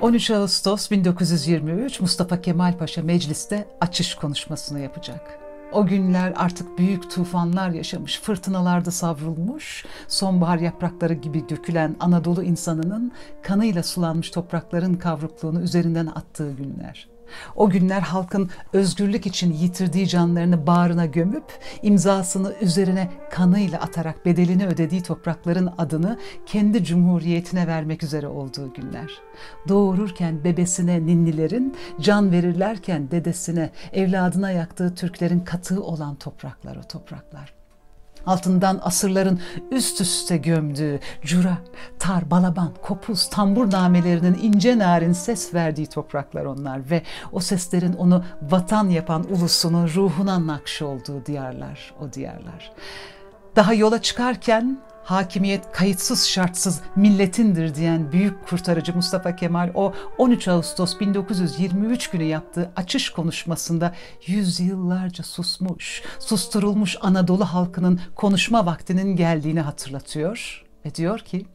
...13 Ağustos 1923 Mustafa Kemal Paşa mecliste açış konuşmasını yapacak. O günler artık büyük tufanlar yaşamış, fırtınalarda savrulmuş, sonbahar yaprakları gibi dökülen Anadolu insanının kanıyla sulanmış toprakların kavrukluğunu üzerinden attığı günler. O günler halkın özgürlük için yitirdiği canlarını bağrına gömüp, imzasını üzerine kanıyla atarak bedelini ödediği toprakların adını kendi cumhuriyetine vermek üzere olduğu günler. Doğururken bebesine ninnilerin, can verirlerken dedesine, evladına yaktığı Türklerin katığı olan topraklar o topraklar. Altından asırların üst üste gömdüğü cura, tar, balaban, kopuz, tambur namelerinin ince narin ses verdiği topraklar onlar ve o seslerin onu vatan yapan ulusunun ruhuna nakş olduğu diyarlar, o diyarlar. Daha yola çıkarken hakimiyet kayıtsız şartsız milletindir diyen büyük kurtarıcı Mustafa Kemal o 13 Ağustos 1923 günü yaptığı açış konuşmasında yüzyıllarca susmuş, susturulmuş Anadolu halkının konuşma vaktinin geldiğini hatırlatıyor ve diyor ki: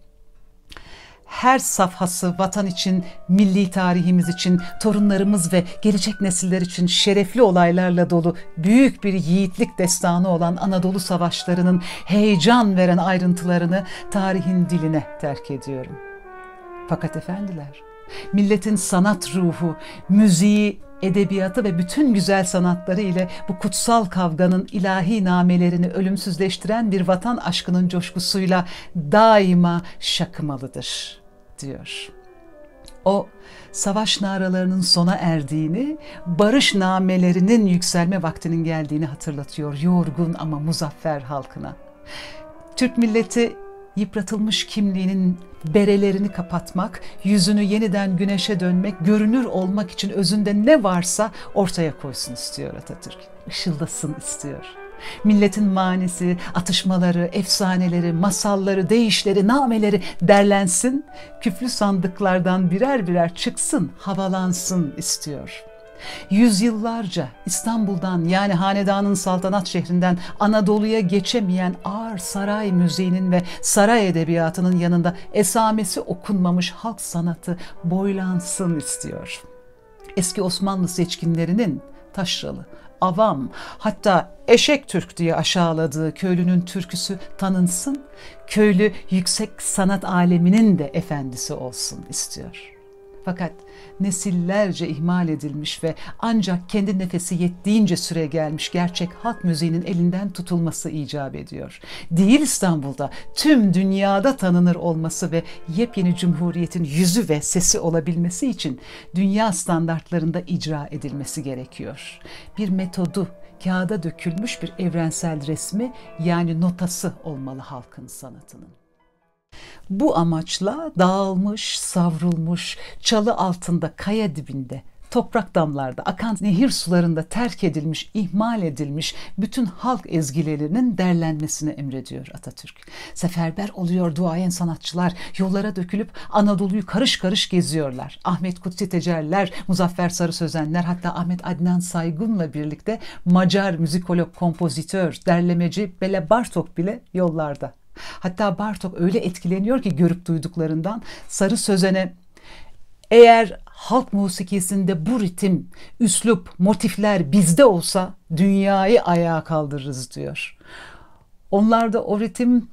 her safhası vatan için, milli tarihimiz için, torunlarımız ve gelecek nesiller için şerefli olaylarla dolu büyük bir yiğitlik destanı olan Anadolu savaşlarının heyecan veren ayrıntılarını tarihin diline terk ediyorum. Fakat efendiler, milletin sanat ruhu, müziği, edebiyatı ve bütün güzel sanatları ile bu kutsal kavganın ilahi namelerini ölümsüzleştiren bir vatan aşkının coşkusuyla daima şakımalıdır, diyor. O, savaş naralarının sona erdiğini, barış namelerinin yükselme vaktinin geldiğini hatırlatıyor yorgun ama muzaffer halkına. Türk milleti yıpratılmış kimliğinin berelerini kapatmak, yüzünü yeniden güneşe dönmek, görünür olmak için özünde ne varsa ortaya koysun istiyor Atatürk. Işıldasın istiyor. Milletin manisi, atışmaları, efsaneleri, masalları, deyişleri, nameleri derlensin, küflü sandıklardan birer birer çıksın, havalansın istiyor. Yüzyıllarca İstanbul'dan, yani hanedanın saltanat şehrinden Anadolu'ya geçemeyen ağır saray müziğinin ve saray edebiyatının yanında esamesi okunmamış halk sanatı boylansın istiyor. Eski Osmanlı seçkinlerinin taşralı, avam, hatta eşek Türk diye aşağıladığı köylünün türküsü tanınsın, köylü yüksek sanat aleminin de efendisi olsun istiyor. Fakat nesillerce ihmal edilmiş ve ancak kendi nefesi yettiğince süre gelmiş gerçek halk müziğinin elinden tutulması icap ediyor. Değil İstanbul'da, tüm dünyada tanınır olması ve yepyeni cumhuriyetin yüzü ve sesi olabilmesi için dünya standartlarında icra edilmesi gerekiyor. Bir metodu, kağıda dökülmüş bir evrensel resmi, yani notası olmalı halkın sanatının. Bu amaçla dağılmış, savrulmuş, çalı altında, kaya dibinde, toprak damlarda, akan nehir sularında terk edilmiş, ihmal edilmiş bütün halk ezgilerinin derlenmesini emrediyor Atatürk. Seferber oluyor duayen sanatçılar, yollara dökülüp Anadolu'yu karış karış geziyorlar. Ahmet Kutsi Tecerler, Muzaffer Sarı Sözenler, hatta Ahmet Adnan Saygun'la birlikte Macar müzikolog, kompozitör, derlemeci Bela Bartok bile yollarda. Hatta Bartok öyle etkileniyor ki görüp duyduklarından Sarı Sözen'e "Eğer halk musikisinde bu ritim, üslup, motifler bizde olsa dünyayı ayağa kaldırırız" diyor. Onlarda o ritim,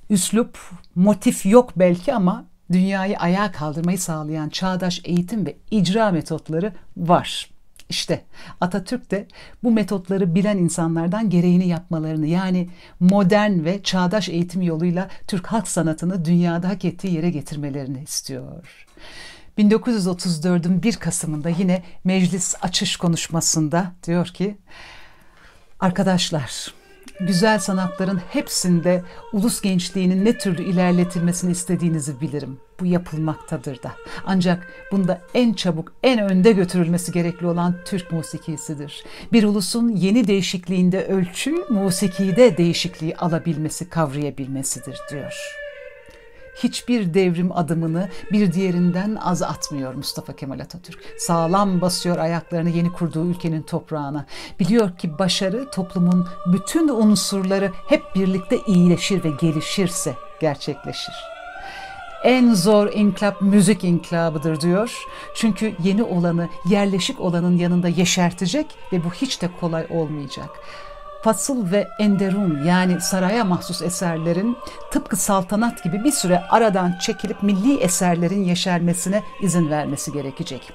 üslup, motif yok belki ama dünyayı ayağa kaldırmayı sağlayan çağdaş eğitim ve icra metotları var. İşte Atatürk de bu metotları bilen insanlardan gereğini yapmalarını, yani modern ve çağdaş eğitim yoluyla Türk halk sanatını dünyada hak ettiği yere getirmelerini istiyor. 1934'ün 1 Kasım'ında yine meclis açış konuşmasında diyor ki: "Arkadaşlar, güzel sanatların hepsinde ulus gençliğinin ne türlü ilerletilmesini istediğinizi bilirim. Bu yapılmaktadır da. Ancak bunda en çabuk, en önde götürülmesi gerekli olan Türk musikisidir. Bir ulusun yeni değişikliğinde ölçü, musikide değişikliği alabilmesi, kavrayabilmesidir" diyor. Hiçbir devrim adımını bir diğerinden az atmıyor Mustafa Kemal Atatürk. Sağlam basıyor ayaklarını yeni kurduğu ülkenin toprağına. Biliyor ki başarı toplumun bütün unsurları hep birlikte iyileşir ve gelişirse gerçekleşir. En zor inkılap müzik inkılabıdır diyor. Çünkü yeni olanı yerleşik olanın yanında yeşertecek ve bu hiç de kolay olmayacak. Fasıl ve enderun yani saraya mahsus eserlerin tıpkı saltanat gibi bir süre aradan çekilip milli eserlerin yeşermesine izin vermesi gerekecek.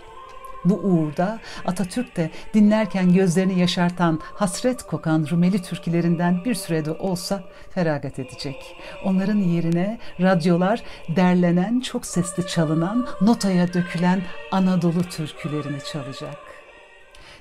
Bu uğurda Atatürk de dinlerken gözlerini yaşartan, hasret kokan Rumeli türkülerinden bir sürede olsa feragat edecek. Onların yerine radyolar derlenen, çok sesli çalınan, notaya dökülen Anadolu türkülerini çalacak.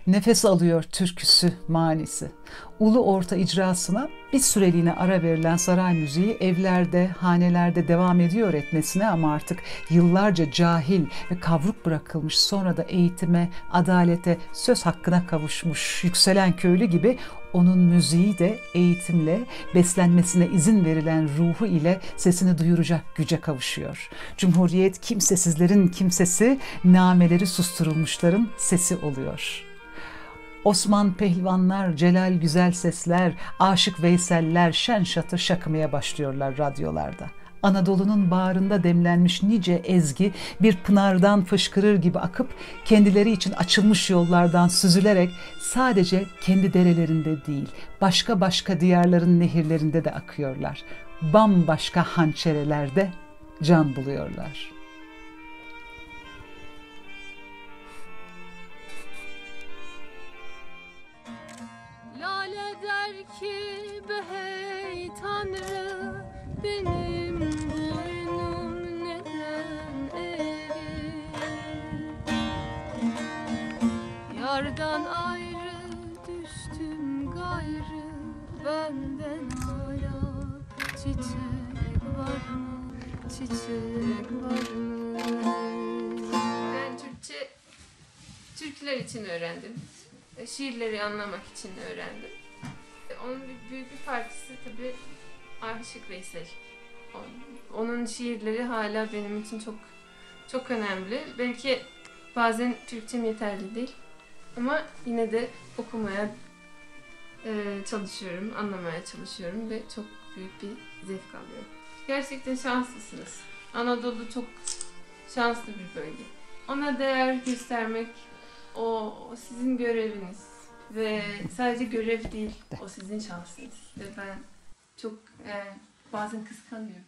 Nefes alıyor türküsü manisi. Ulu orta icrasına bir süreliğine ara verilen saray müziği evlerde, hanelerde devam ediyor etmesine ama artık yıllarca cahil ve kavruk bırakılmış, sonra da eğitime, adalete, söz hakkına kavuşmuş yükselen köylü gibi onun müziği de eğitimle, beslenmesine izin verilen ruhu ile sesini duyuracak güce kavuşuyor. Cumhuriyet kimsesizlerin kimsesi, nameleri susturulmuşların sesi oluyor. Osman pehlivanlar, Celal güzel sesler, Aşık Veyseller şen şatır şakımaya başlıyorlar radyolarda. Anadolu'nun bağrında demlenmiş nice ezgi bir pınardan fışkırır gibi akıp kendileri için açılmış yollardan süzülerek sadece kendi derelerinde değil, başka başka diyarların nehirlerinde de akıyorlar. Bambaşka hançerelerde can buluyorlar. Ki be hey Tanrı benim boynum neden eğri? Yardan ayrı düştüm gayrı, benden hala çiçek var mı? Çiçek var mı? Ben Türkçe türküler için öğrendim. Şiirleri anlamak için öğrendim. Onun büyük bir partisi tabii Aşık Veysel. Onun şiirleri hala benim için çok çok önemli. Belki bazen Türkçem yeterli değil ama yine de okumaya çalışıyorum, anlamaya çalışıyorum ve çok büyük bir zevk alıyorum. Gerçekten şanslısınız. Anadolu çok şanslı bir bölge. Ona değer göstermek o sizin göreviniz. Ve sadece görev değil, o sizin şansınız. Ve ben çok bazen kıskanıyorum.